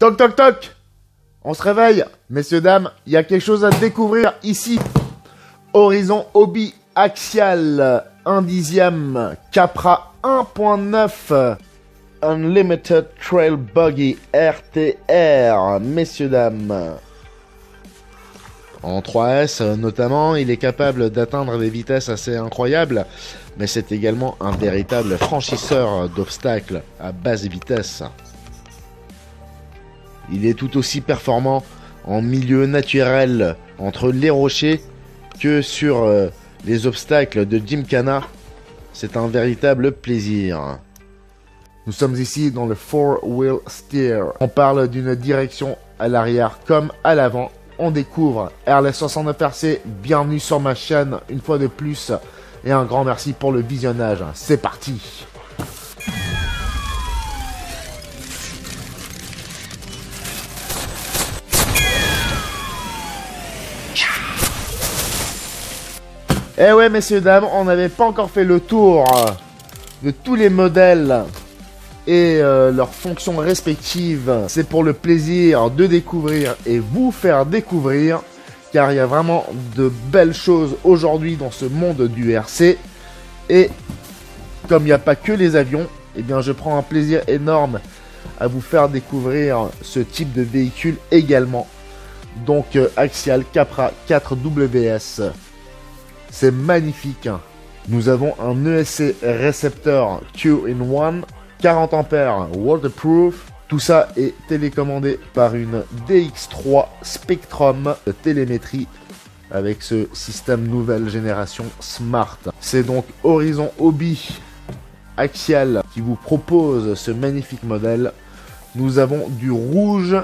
Toc toc toc. On se réveille, messieurs dames, il y a quelque chose à découvrir ici. Horizon Hobby Axial 1/10, Capra 1.9, Unlimited Trail Buggy RTR, messieurs dames. En 3S notamment, il est capable d'atteindre des vitesses assez incroyables, mais c'est également un véritable franchisseur d'obstacles à basse vitesse. Il est tout aussi performant en milieu naturel entre les rochers que sur les obstacles de Gymkhana. C'est un véritable plaisir. Nous sommes ici dans le 4-wheel steer. On parle d'une direction à l'arrière comme à l'avant. On découvre RL69RC. Bienvenue sur ma chaîne une fois de plus. Et un grand merci pour le visionnage. C'est parti. Eh ouais, messieurs, dames, on n'avait pas encore fait le tour de tous les modèles et leurs fonctions respectives. C'est pour le plaisir de découvrir et vous faire découvrir, car il y a vraiment de belles choses aujourd'hui dans ce monde du RC. Et comme il n'y a pas que les avions, eh bien je prends un plaisir énorme à vous faire découvrir ce type de véhicule également. Donc Axial Capra 4WS. C'est magnifique. Nous avons un ESC récepteur 2-in-1, 40 ampères waterproof. Tout ça est télécommandé par une DX3 Spectrum de télémétrie avec ce système nouvelle génération Smart. C'est donc Horizon Hobby Axial qui vous propose ce magnifique modèle. Nous avons du rouge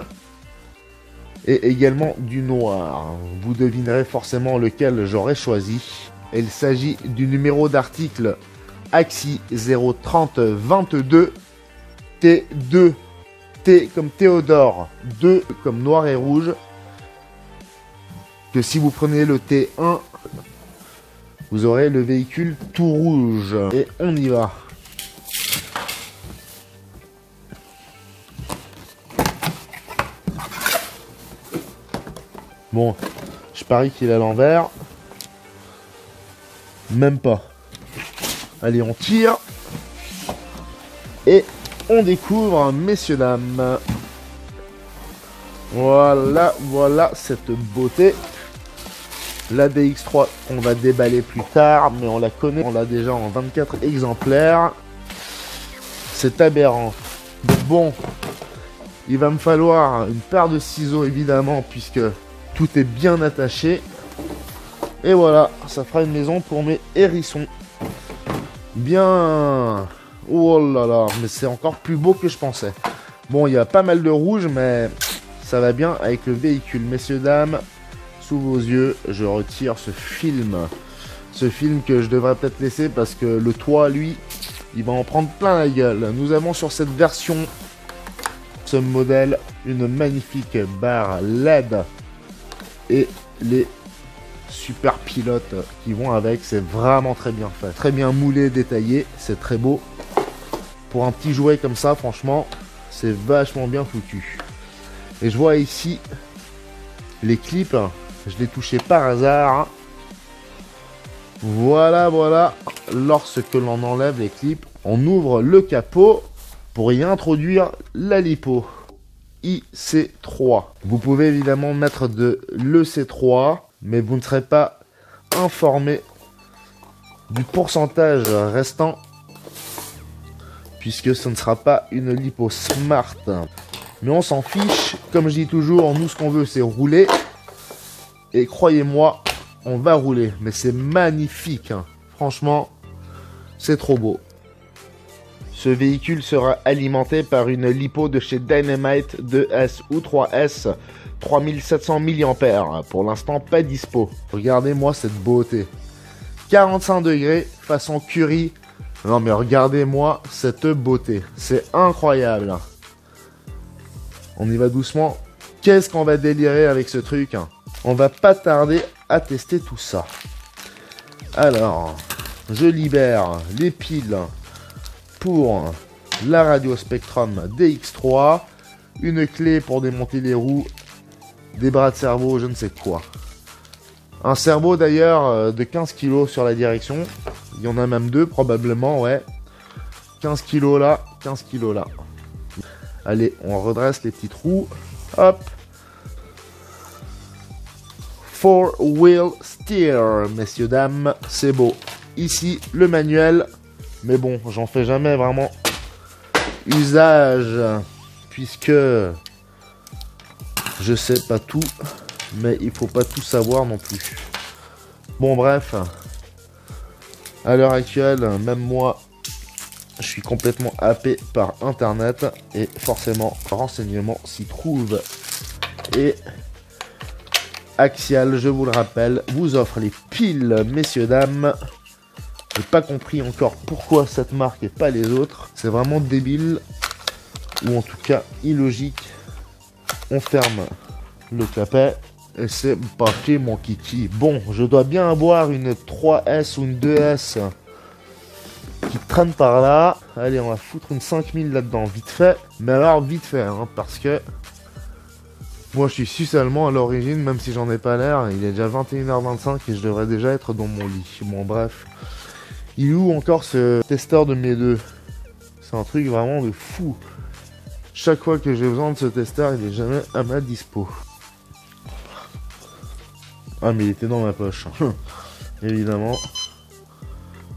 et également du noir. Vous devinerez forcément lequel j'aurais choisi. Il s'agit du numéro d'article AXI 03022 T2. T comme Théodore, 2 comme noir et rouge. Que si vous prenez le T1, vous aurez le véhicule tout rouge. Et on y va. Bon, je parie qu'il est à l'envers. Même pas. Allez, on tire. Et on découvre, messieurs, dames. Voilà, voilà cette beauté. La DX3, on va déballer plus tard, mais on la connaît. On l'a déjà en 24 exemplaires. C'est aberrant. Donc bon, il va me falloir une paire de ciseaux, évidemment, puisque tout est bien attaché. Et voilà, ça fera une maison pour mes hérissons. Bien. Oh là là, mais c'est encore plus beau que je pensais. Bon, il y a pas mal de rouge, mais ça va bien avec le véhicule. Messieurs, dames, sous vos yeux, je retire ce film. Ce film que je devrais peut-être laisser parce que le toit, lui, il va en prendre plein la gueule. Nous avons sur cette version, ce modèle, une magnifique barre LED. Et les super pilotes qui vont avec, c'est vraiment très bien fait. Très bien moulé, détaillé, c'est très beau. Pour un petit jouet comme ça, franchement, c'est vachement bien foutu. Et je vois ici les clips, je les touché par hasard. Voilà, voilà. Lorsque l'on enlève les clips, on ouvre le capot pour y introduire la lipo. IC3. Vous pouvez évidemment mettre de l'EC3, mais vous ne serez pas informé du pourcentage restant, puisque ce ne sera pas une lipo smart. Mais on s'en fiche, comme je dis toujours, nous ce qu'on veut c'est rouler, et croyez-moi, on va rouler, mais c'est magnifique, hein. Franchement, c'est trop beau. Ce véhicule sera alimenté par une lipo de chez Dynamite 2S ou 3S, 3700 mAh. Pour l'instant, pas dispo. Regardez-moi cette beauté. 45 degrés, façon curry. Non mais regardez-moi cette beauté. C'est incroyable. On y va doucement. Qu'est-ce qu'on va délirer avec ce truc? On va pas tarder à tester tout ça. Alors, je libère les piles pour la radio Spectrum DX3, une clé pour démonter les roues, des bras de servo, je ne sais quoi. Un servo d'ailleurs de 15 kg sur la direction. Il y en a même deux probablement, ouais. 15 kg là, 15 kg là. Allez, on redresse les petits trous. Hop. 4-wheel steer, messieurs, dames. C'est beau. Ici, le manuel. Mais bon, j'en fais jamais vraiment usage. Puisque je sais pas tout. Mais il faut pas tout savoir non plus. Bon, bref. À l'heure actuelle, même moi, je suis complètement happé par Internet. Et forcément, renseignements s'y trouvent. Et Axial, je vous le rappelle, vous offre les piles, messieurs, dames. J'ai pas compris encore pourquoi cette marque et pas les autres. C'est vraiment débile. Ou en tout cas, illogique. On ferme le clapet. Et c'est parti, mon kiki. Bon, je dois bien avoir une 3S ou une 2S qui traîne par là. Allez, on va foutre une 5000 là-dedans, vite fait. Mais alors, vite fait, hein, parce que moi, je suis suisse allemand à l'origine, même si j'en ai pas l'air. Il est déjà 21h25 et je devrais déjà être dans mon lit. Bon, bref. Il est où encore ce testeur de mes deux? C'est un truc vraiment de fou. Chaque fois que j'ai besoin de ce testeur, il est jamais à ma dispo. Ah, mais il était dans ma poche. Évidemment.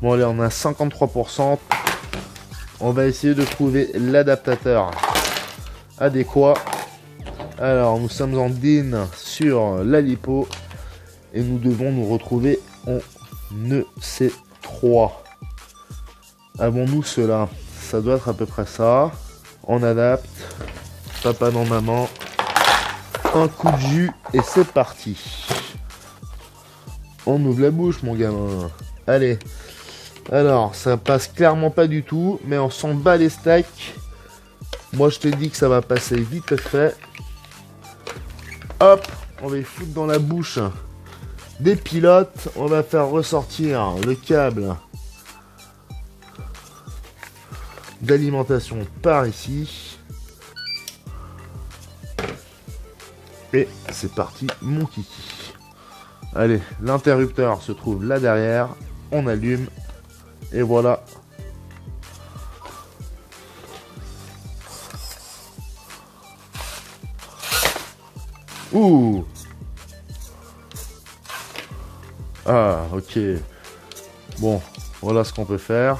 Bon, allez, on a 53%. On va essayer de trouver l'adaptateur adéquat. Alors, nous sommes en DIN sur la lipo. Et nous devons nous retrouver en EC3. Avons-nous cela? Ça doit être à peu près ça. On adapte. Papa dans maman. Un coup de jus et c'est parti. On ouvre la bouche, mon gamin. Allez. Alors, ça passe clairement pas du tout. Mais on s'en bat les steaks. Moi, je te dis que ça va passer vite fait. Hop, on va les foutre dans la bouche des pilotes. On va faire ressortir le câble d'alimentation par ici. Et c'est parti, mon kiki. Allez, l'interrupteur se trouve là derrière. On allume. Et voilà. Ouh. Ah, ok. Bon, voilà ce qu'on peut faire.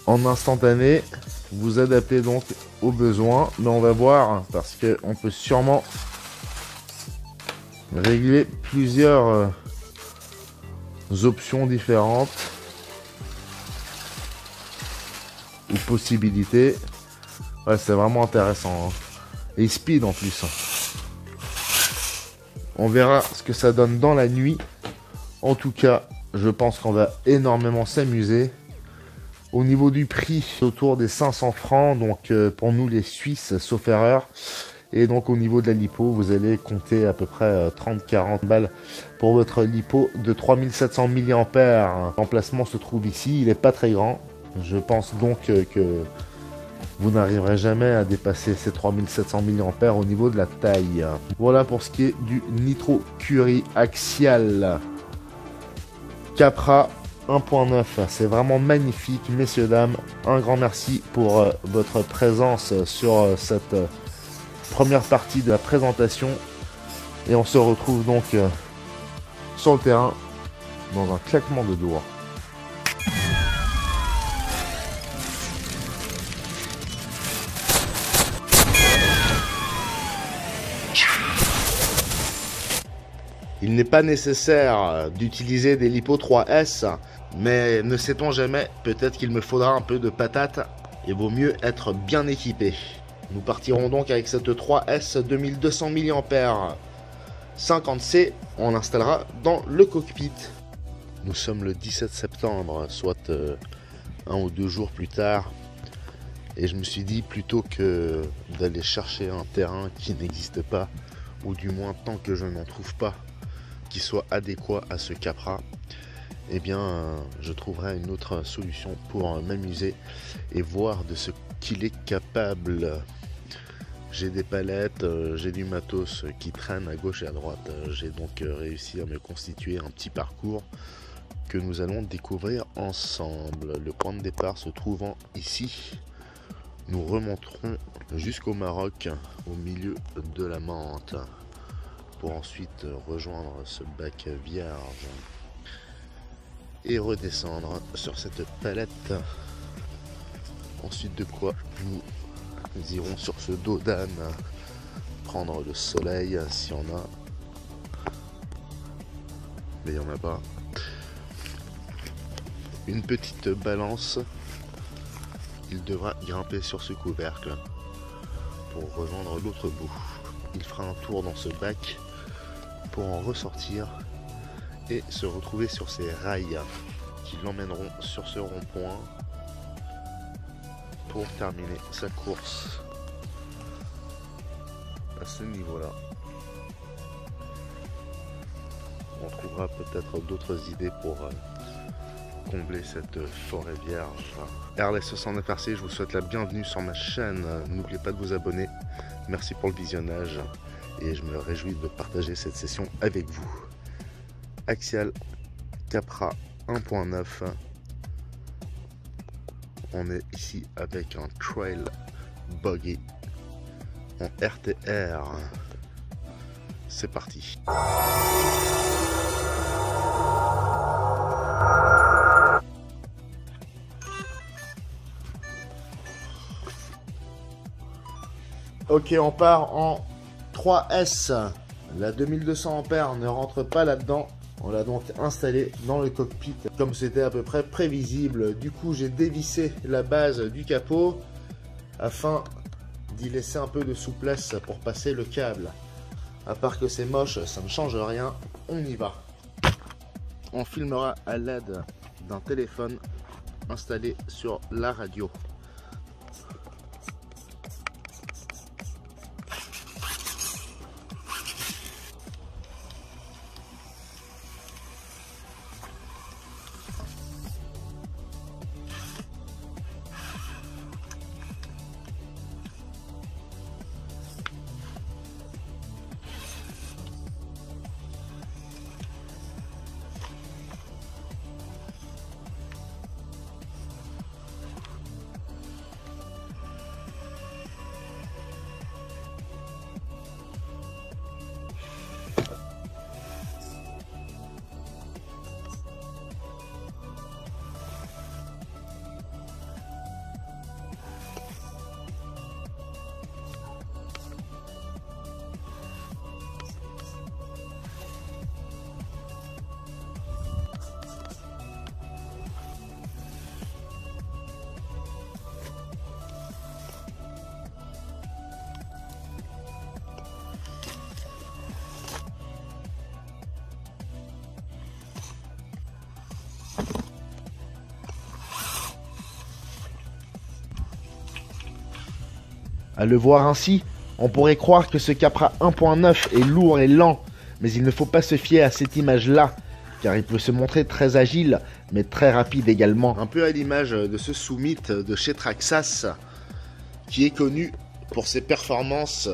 En instantané, vous adaptez donc aux besoins. Mais on va voir, parce qu'on peut sûrement régler plusieurs options différentes. Ou possibilités. Ouais, c'est vraiment intéressant. Hein. Et speed en plus. On verra ce que ça donne dans la nuit. En tout cas, je pense qu'on va énormément s'amuser. Au niveau du prix, autour des 500 francs. Donc pour nous les Suisses, sauf erreur. Et donc au niveau de la lipo, vous allez compter à peu près 30-40 balles pour votre lipo de 3700 mAh. L'emplacement se trouve ici, il n'est pas très grand. Je pense donc que vous n'arriverez jamais à dépasser ces 3700 mAh au niveau de la taille. Voilà pour ce qui est du Nitro Curie Axial Capra 1.9. C'est vraiment magnifique, messieurs, dames. Un grand merci pour votre présence sur cette première partie de la présentation. Et on se retrouve donc sur le terrain dans un claquement de doigts. Il n'est pas nécessaire d'utiliser des Lipo 3S, mais ne sait-on jamais, peut-être qu'il me faudra un peu de patate et vaut mieux être bien équipé. Nous partirons donc avec cette 3S 2200 mAh 50C, on l'installera dans le cockpit. Nous sommes le 17 septembre, soit 1 ou 2 jours plus tard, et je me suis dit plutôt que d'aller chercher un terrain qui n'existe pas, ou du moins tant que je n'en trouve pas, qui soit adéquat à ce Capra, eh bien, je trouverai une autre solution pour m'amuser et voir de ce qu'il est capable. J'ai des palettes, j'ai du matos qui traîne à gauche et à droite. J'ai donc réussi à me constituer un petit parcours que nous allons découvrir ensemble. Le point de départ se trouvant ici, nous remonterons jusqu'au Maroc, au milieu de la Mante, pour ensuite rejoindre ce bac vierge et redescendre sur cette palette. Ensuite de quoi nous irons sur ce dos d'âne prendre le soleil s'il y en a, mais il n'y en a pas. Une petite balance, il devra grimper sur ce couvercle pour rejoindre l'autre bout. Il fera un tour dans ce bac pour en ressortir et se retrouver sur ces rails qui l'emmèneront sur ce rond-point pour terminer sa course à ce niveau-là. On trouvera peut-être d'autres idées pour combler cette forêt vierge. RLS69RC, je vous souhaite la bienvenue sur ma chaîne. N'oubliez pas de vous abonner. Merci pour le visionnage et je me réjouis de partager cette session avec vous. Axial Capra 1.9. On est ici avec un trail buggy en RTR. C'est parti. Ok, on part en 3S. La 2200 ampères ne rentre pas là-dedans. On l'a donc installé dans le cockpit comme c'était à peu près prévisible. Du coup, j'ai dévissé la base du capot afin d'y laisser un peu de souplesse pour passer le câble. À part que c'est moche, ça ne change rien. On y va. On filmera à l'aide d'un téléphone installé sur la radio. À le voir ainsi, on pourrait croire que ce Capra 1.9 est lourd et lent, mais il ne faut pas se fier à cette image-là, car il peut se montrer très agile, mais très rapide également. Un peu à l'image de ce Summit de chez Traxxas, qui est connu pour ses performances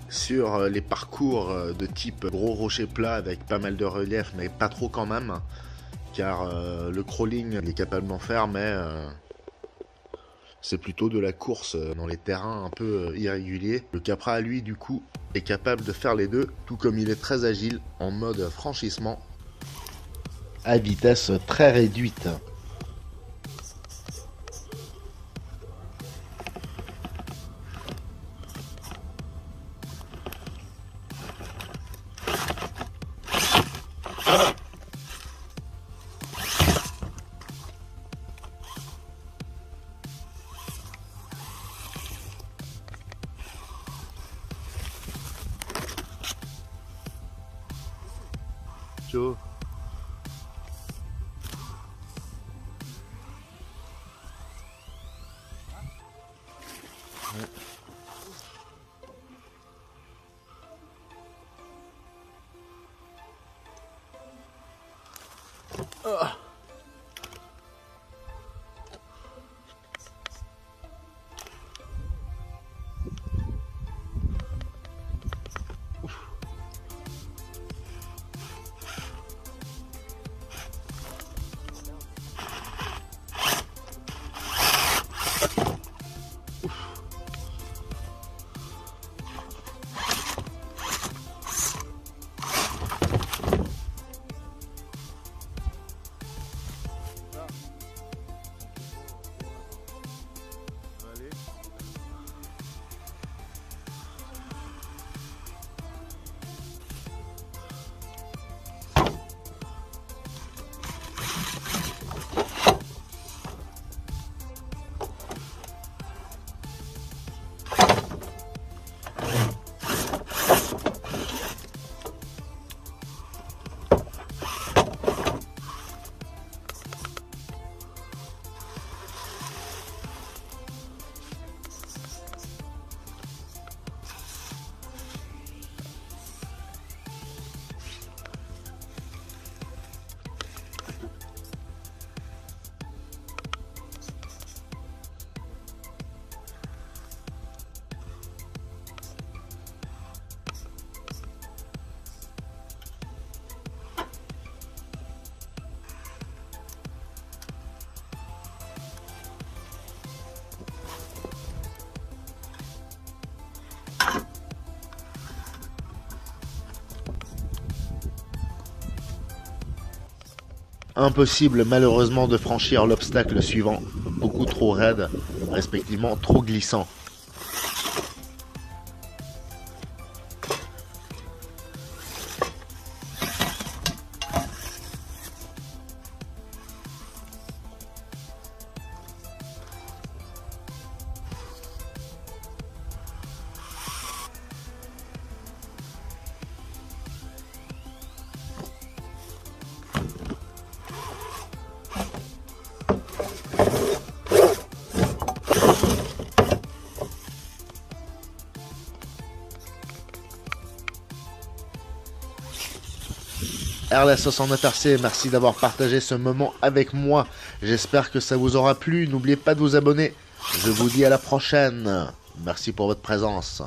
sur les parcours de type gros rocher plat avec pas mal de relief, mais pas trop quand même, car le crawling il est capable d'en faire, mais c'est plutôt de la course dans les terrains un peu irréguliers. Le Capra, lui, du coup, est capable de faire les deux, tout comme il est très agile en mode franchissement à vitesse très réduite. Joe. Ouais. Impossible malheureusement de franchir l'obstacle suivant, beaucoup trop raide, respectivement trop glissant. RLS69RC, merci d'avoir partagé ce moment avec moi. J'espère que ça vous aura plu. N'oubliez pas de vous abonner. Je vous dis à la prochaine. Merci pour votre présence.